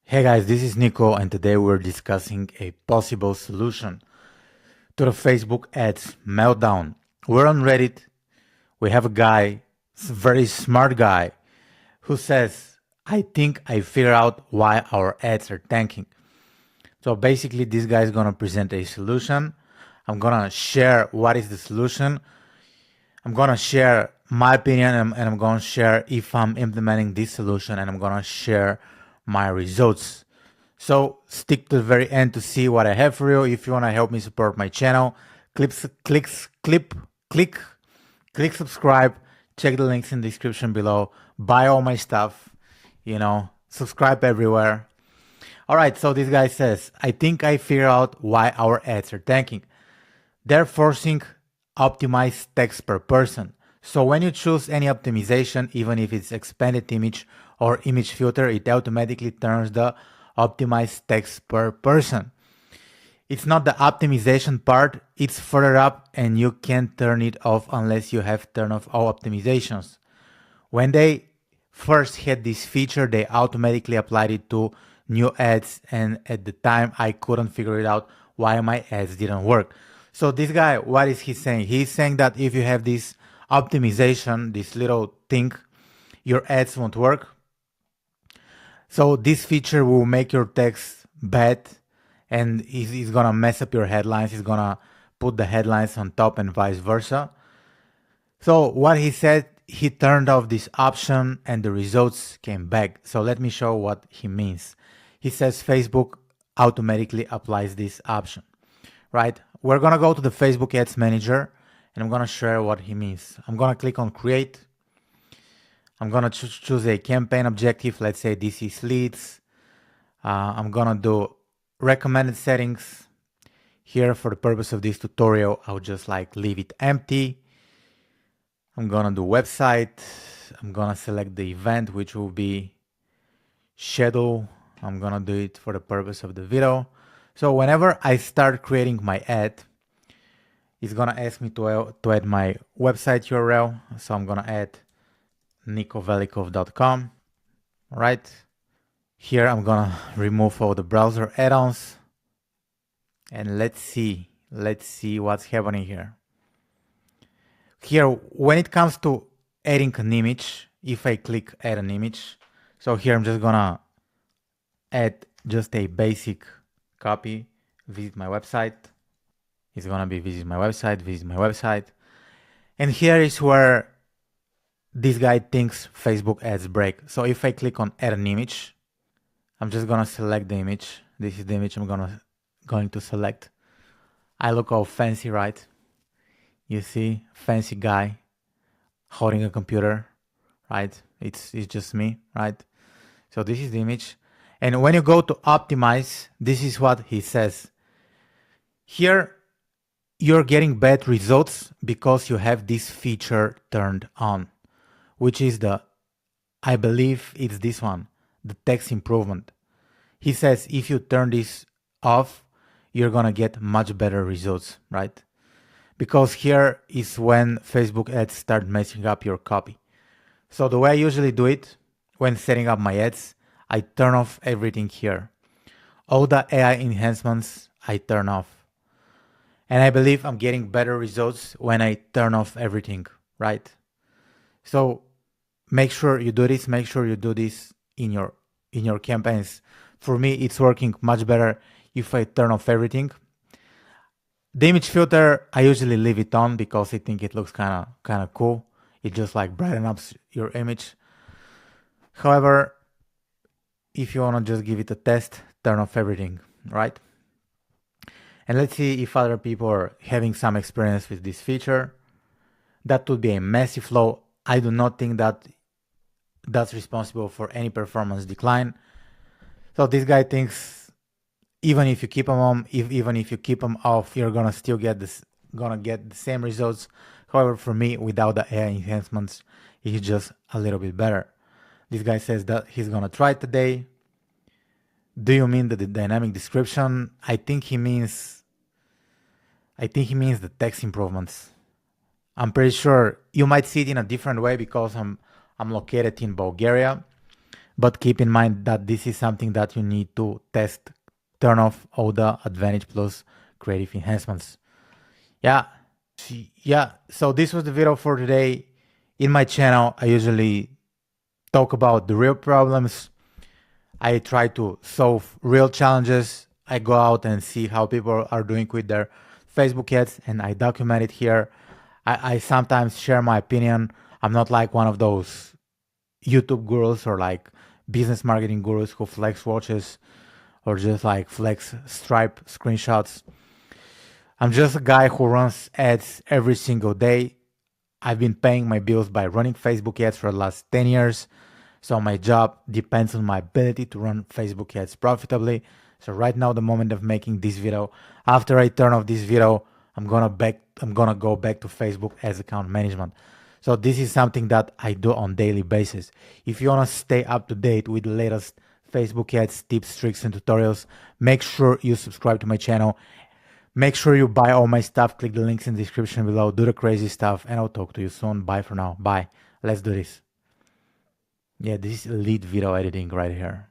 Hey guys, this is Niko and today we're discussing a possible solution to the Facebook ads meltdown. We're on Reddit. We have a guy, very smart guy, who says, I think I figured out why our ads are tanking. So basically this guy is going to present a solution. I'm going to share what is the solution. I'm going to share my opinion and I'm going to share if I'm implementing this solution and I'm going to share my results. So stick to the very end to see what I have for you. If you want to help me support my channel, click subscribe, check the links in the description below, buy all my stuff, subscribe everywhere. All right, so this guy says, I think I figured out why our ads are tanking. They're forcing optimized text per person. So when you choose any optimization, even if it's expanded image or image filter, it automatically turns the optimized text per person. It's not the optimization part, it's further up and you can't turn it off unless you have turned off all optimizations. When they first had this feature, they automatically applied it to new ads, and at the time I couldn't figure it out why my ads didn't work. So this guy, what is he saying? He's saying that if you have this optimization, this little thing, your ads won't work. So this feature will make your text bad and it's gonna mess up your headlines. It's gonna put the headlines on top and vice versa. So what he said, he turned off this option and the results came back. So let me show what he means. He says Facebook automatically applies this option, right? We're gonna go to the Facebook Ads Manager and I'm gonna share what he means. I'm gonna click on create. I'm gonna choose a campaign objective. Let's say this is leads. I'm gonna do recommended settings. Here for the purpose of this tutorial, I'll just leave it empty. I'm gonna do website. I'm gonna select the event, which will be schedule. I'm gonna do it for the purpose of the video. So whenever I start creating my ad, it's gonna ask me to add my website URL. So I'm gonna add nikovelikov.com. All right. Here I'm gonna remove all the browser add-ons and let's see what's happening here. Here, when it comes to adding an image, if I click add an image, so here I'm just gonna add just a basic copy, visit my website. It's gonna be visit my website. And here is where this guy thinks Facebook ads break. So if I click on add an image, I'm just gonna select the image. This is the image I'm going to select. I look all fancy, right? You see, fancy guy holding a computer, right? It's just me, right? So this is the image. And when you go to optimize, this is what he says. Here, you're getting bad results because you have this feature turned on, which is I believe it's this one, the text improvement. He says if you turn this off, you're gonna get much better results, right? Because here is when Facebook ads start messing up your copy. So the way I usually do it when setting up my ads, I turn off everything here. All the AI enhancements I turn off. And I believe I'm getting better results when I turn off everything, right? So make sure you do this. Make sure you do this in your campaigns. For me, it's working much better if I turn off everything. The image filter, I usually leave it on because I think it looks kind of cool. It just brightens up your image. However, if you want to just give it a test, turn off everything, right? And let's see if other people are having some experience with this feature. That would be a massive flaw. I do not think that's responsible for any performance decline. So this guy thinks even if you keep them on, even if you keep them off, you're gonna still get the same results. However, for me, without the AI enhancements, it's just a little bit better. This guy says that he's gonna try it today. Do you mean the dynamic description? I think he means the text improvements. I'm pretty sure you might see it in a different way because I'm located in Bulgaria. but keep in mind that this is something that you need to test, turn off all the Advantage Plus creative enhancements. Yeah, yeah. So this was the video for today. In my channel, I usually talk about the real problems. I try to solve real challenges. I go out and see how people are doing with their Facebook ads, and I document it here. I sometimes share my opinion. I'm not like one of those YouTube gurus or like business marketing gurus who flex watches or just like flex Stripe screenshots. I'm just a guy who runs ads every single day. I've been paying my bills by running Facebook ads for the last 10 years. So my job depends on my ability to run Facebook ads profitably. So right now, the moment of making this video, after I turn off this video, I'm gonna go back to Facebook as account management. So this is something that I do on daily basis. If you wanna stay up to date with the latest Facebook ads, tips, tricks, and tutorials, make sure you subscribe to my channel. Make sure you buy all my stuff. Click the links in the description below. Do the crazy stuff, and I'll talk to you soon. Bye for now. Bye. Let's do this. Yeah, this is elite video editing right here.